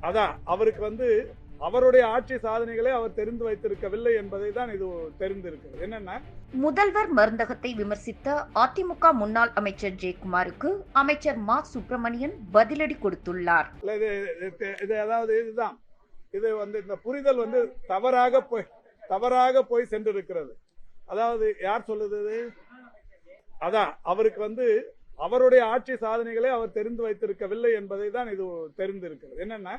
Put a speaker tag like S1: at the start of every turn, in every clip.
S1: அதான் அவருக்கு அவருடைய ஆட்சி சாதனைகளை அவர் தெரிந்து வைத்திருக்கவில்லை என்பதை தான் இது தெரிந்திருக்கிறது. என்னன்னா,
S2: முதல்வர் மருந்தகத்தை விமர்சித்த அதிமுக முன்னாள் அமைச்சர் ஜெயக்குமாருக்கு அமைச்சர் மா சுப்பிரமணியன் பதிலடி கொடுத்துள்ளார்.
S1: இதுதான் இது இந்த புரிதல் தவறாக போய் சென்றிருக்கிறது. அதாவது யார் சொல்லுது? அதான் அவருக்கு அவருடைய ஆட்சி சாதனைகளை அவர் தெரிந்து வைத்திருக்கவில்லை என்பதை தான் இது தெரிந்திருக்கிறது. என்னன்னா,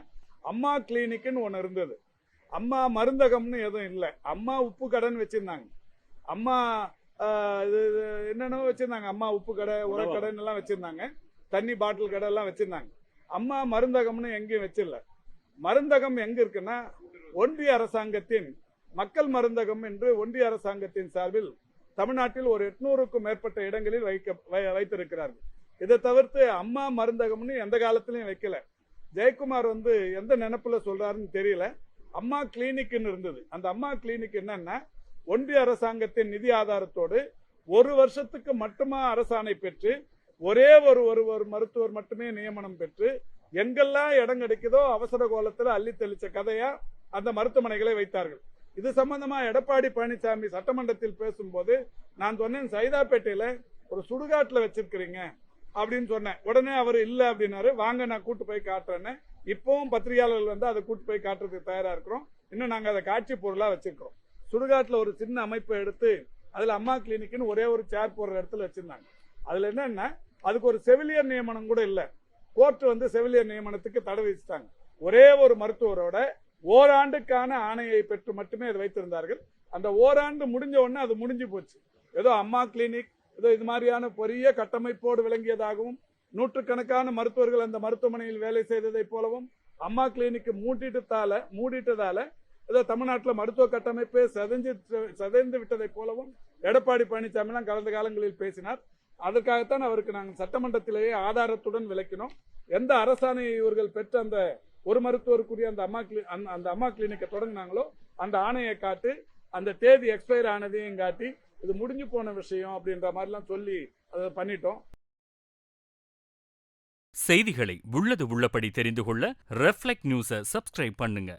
S1: அம்மா கிளினிக்னு ஒன்னு இருந்தது, அம்மா மருந்தகம்னு எதுவும் இல்லை. அம்மா உப்பு கடைன்னு வச்சிருந்தாங்க, அம்மா என்னென்ன வச்சிருந்தாங்க, அம்மா உப்பு கடை, உரக்கடைன்னு எல்லாம் வச்சிருந்தாங்க, தண்ணி பாட்டில் கடை எல்லாம் வச்சிருந்தாங்க. அம்மா மருந்தகம்னு எங்கேயும் வச்சிடல. மருந்தகம் எங்க இருக்குன்னா, ஒன்றிய அரசாங்கத்தின் மக்கள் மருந்தகம் என்று ஒன்றிய அரசாங்கத்தின் சார்பில் தமிழ்நாட்டில் ஒரு 800க்கும் மேற்பட்ட இடங்களில் வைத்திருக்கிறார்கள். இதை தவிர்த்து அம்மா மருந்தகம்னு எந்த காலத்திலையும் வைக்கல. ஜெயக்குமார் எந்த நினைப்புல சொல்றாருன்னு தெரியல. அம்மா கிளினிக்னு இருந்தது. அந்த அம்மா கிளினிக் என்னன்னா, ஒன்றிய அரசாங்கத்தின் நிதி ஆதாரத்தோடு ஒரு வருஷத்துக்கு மட்டுமா அரசாணை பெற்று ஒரே ஒரு மருத்துவர் மட்டுமே நியமனம் பெற்று எங்கெல்லாம் இடம் கிடைக்குதோ அவசர கோலத்தில் அள்ளி தெளிச்ச கதையா அந்த மருத்துவமனைகளை வைத்தார்கள். இது சம்பந்தமா எடப்பாடி பழனிசாமி சட்டமன்றத்தில் பேசும்போது நான் சொன்னேன், சைதாப்பேட்டையில ஒரு சுடுகாட்டுல வச்சிருக்கிறீங்க அப்படின்னு சொன்னேன். உடனே அவர் இல்ல அப்படின்னாரு. வாங்க நான் கூட்டு போய் காட்டுறேன்னு. இப்பவும் பத்திரிகையாளர்கள் அதை கூட்டு போய் காட்டுறதுக்கு தயாரா இருக்கிறோம். இன்னும் நாங்க அதை காட்சி பொருளா வச்சிருக்கிறோம். சுடுகாட்டுல ஒரு சின்ன அமைப்பை எடுத்து அதுல அம்மா கிளினிக்னு ஒரே ஒரு சேர் போடுற இடத்துல வச்சிருந்தாங்க. அதுல என்னன்னா, அதுக்கு ஒரு செவிலியர் நியமனம் கூட இல்ல. கோர்ட் செவிலியர் நியமனத்துக்கு தடை விதிச்சிட்டாங்க. ஒரே ஒரு மருத்துவரோட ஓராண்டுக்கான ஆணையை பெற்று மட்டுமே அதை வைத்திருந்தார்கள். அந்த ஓராண்டு முடிஞ்ச உடனே அது முடிஞ்சு போச்சு. ஏதோ அம்மா கிளினிக் ஏதோ இது மாதிரியான பெரிய கட்டமைப்போடு விளங்கியதாகவும் நூற்றுக்கணக்கான மருத்துவர்கள் அந்த மருத்துவமனையில் வேலை செய்ததை போலவும் அம்மா கிளினிக் மூடிட்டதால ஏதோ தமிழ்நாட்டில் மருத்துவ கட்டமைப்பே சிதைந்து விட்டதை போலவும் எடப்பாடி பழனிசாமி எல்லாம் கடந்த காலங்களில் பேசினார். அதற்காகத்தான் அவருக்கு நாங்கள் சட்டமன்றத்திலேயே ஆதாரத்துடன் விளக்கினோம். எந்த அரசாணையை இவர்கள் பெற்ற அந்த ஒரு மருத்துவருக்குரிய அந்த அம்மா கிளினிக்கை தொடங்கினாங்களோ அந்த ஆணையை காட்டு, அந்த தேதி எக்ஸ்பயர் ஆனதையும் காட்டி, இது முடிஞ்சு போன விஷயம் அப்படின்ற மாதிரிலாம் சொல்லி அதை பண்ணிட்டோம்.
S3: செய்திகளை உள்ளது உள்ளபடி தெரிந்து கொள்ள ரெஃப்ளெக்ட் நியூஸை சப்ஸ்கிரைப் பண்ணுங்க.